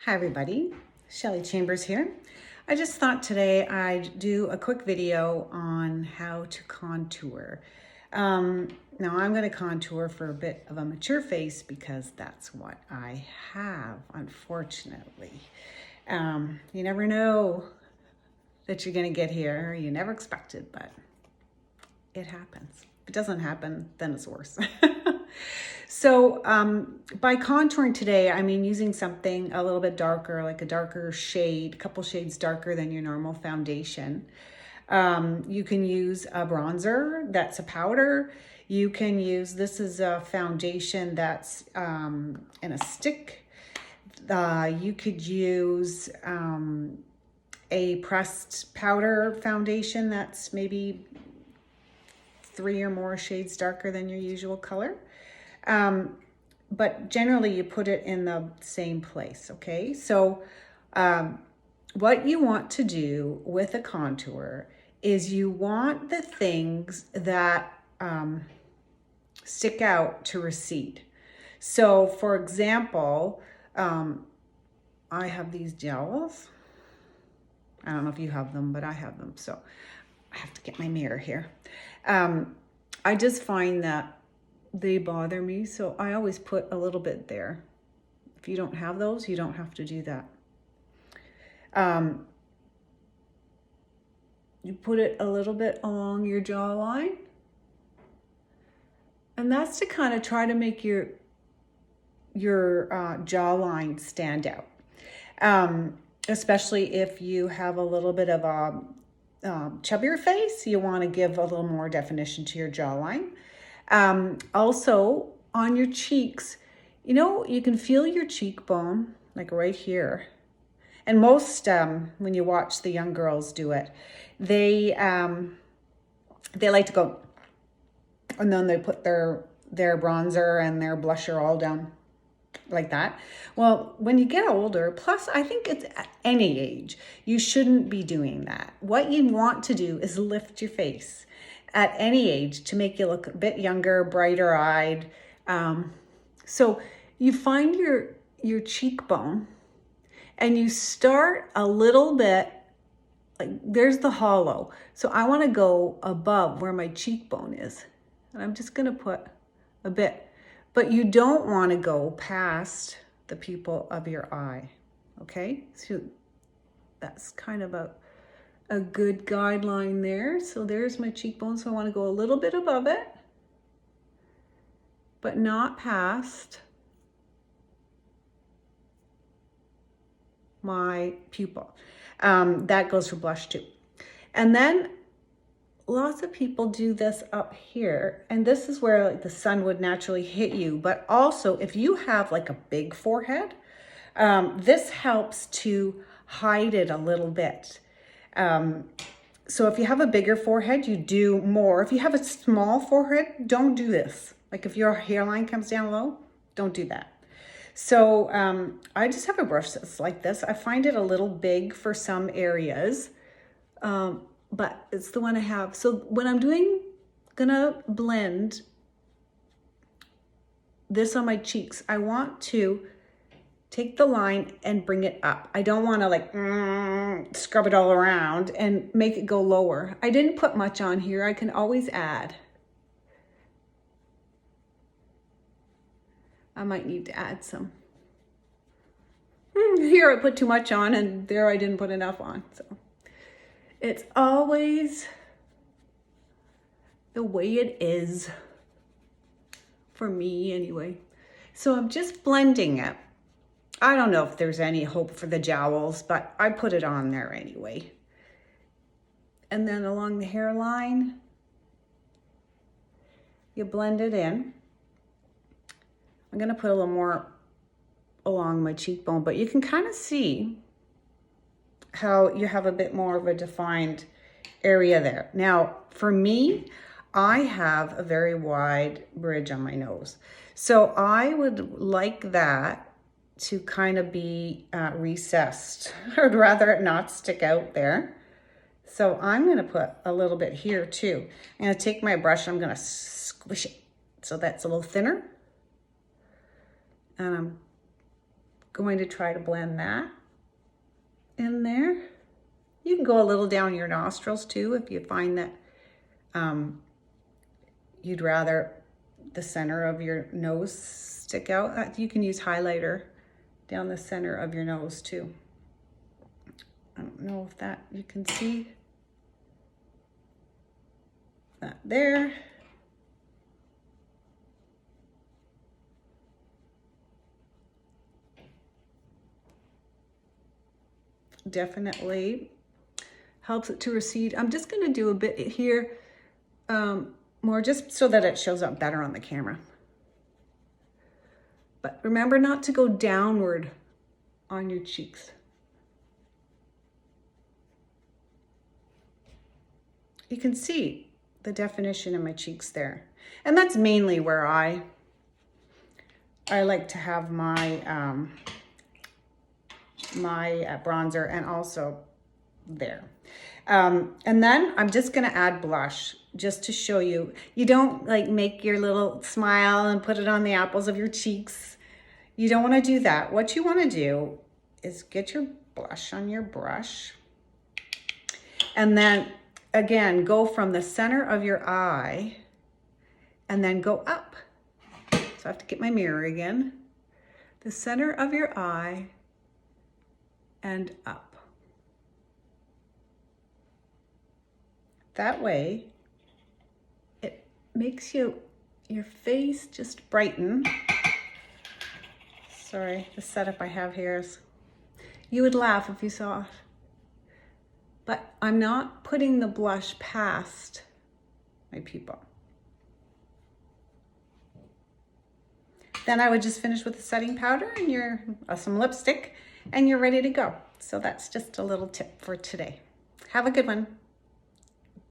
Hi everybody, Shelly Chambers here. I just thought today I'd do a quick video on how to contour. Now I'm going to contour for a bit of a mature face because that's what I have, unfortunately. You never know that you're going to get here. You never expect it, but it happens. If it doesn't happen, then it's worse. So by contouring today, I mean using something a little bit darker, like a darker shade, a couple shades darker than your normal foundation. You can use a bronzer that's a powder. You can use, this is a foundation that's in a stick. You could use a pressed powder foundation that's maybe 3 or more shades darker than your usual color. But generally you put it in the same place, okay? So what you want to do with a contour is you want the things that stick out to recede. So for example, I have these gels. I don't know if you have them, but I have them. So I have to get my mirror here. I just find that they bother me, so I always put a little bit there. If you don't have those, you don't have to do that. You put it a little bit along your jawline, and that's to kind of try to make your jawline stand out. Especially if you have a little bit of a chubbier face, you want to give a little more definition to your jawline. Also on your cheeks, you know, you can feel your cheekbone like right here. And most, when you watch the young girls do it, they like to go, and then they put their bronzer and their blusher all down like that. Well, when you get older, plus I think it's at any age, you shouldn't be doing that. What you want to do is lift your face at any age to make you look a bit younger, brighter eyed. So you find your cheekbone and you start a little bit, like there's the hollow. So I want to go above where my cheekbone is. And I'm just going to put a bit. But you don't want to go past the pupil of your eye, okay? So that's kind of a good guideline there. So there's my cheekbone. So I want to go a little bit above it, but not past my pupil. That goes for blush too. And then lots of people do this up here, and this is where like the sun would naturally hit you. But also if you have like a big forehead, this helps to hide it a little bit. So if you have a bigger forehead, you do more. If you have a small forehead, don't do this. Like if your hairline comes down low, don't do that. So I just have a brush that's like this. I find it a little big for some areas. But it's the one I have. So when I'm gonna blend this on my cheeks, I want to take the line and bring it up. I don't want to like scrub it all around and make it go lower. I didn't put much on here. I can always add. I might need to add some. Here I put too much on, and there I didn't put enough on. So it's always the way it is for me anyway. So I'm just blending it. I don't know if there's any hope for the jowls, but I put it on there anyway. And then along the hairline, you blend it in. I'm gonna put a little more along my cheekbone, but you can kind of see how you have a bit more of a defined area there. Now, for me, I have a very wide bridge on my nose. So I would like that to kind of be recessed. I'd rather it not stick out there. So I'm going to put a little bit here too. I'm going to take my brush, I'm going to squish it so that's a little thinner. And I'm going to try to blend that in there. You can go a little down your nostrils too if you find that you'd rather the center of your nose stick out. You can use highlighter down the center of your nose too. I don't know if that you can see that there. Definitely helps it to recede. I'm just going to do a bit here more just so that it shows up better on the camera. But remember not to go downward on your cheeks. You can see the definition in my cheeks there. And that's mainly where I like to have my bronzer, and also there. And then I'm just gonna add blush just to show you. You don't like make your little smile and put it on the apples of your cheeks. You don't wanna do that. What you wanna do is get your blush on your brush, and then again, go from the center of your eye and then go up. So I have to get my mirror again. The center of your eye and up. That way, it makes your face just brighten. Sorry, the setup I have here is, you would laugh if you saw it. But I'm not putting the blush past my pupil. Then I would just finish with the setting powder and some lipstick, and you're ready to go. So that's just a little tip for today. Have a good one.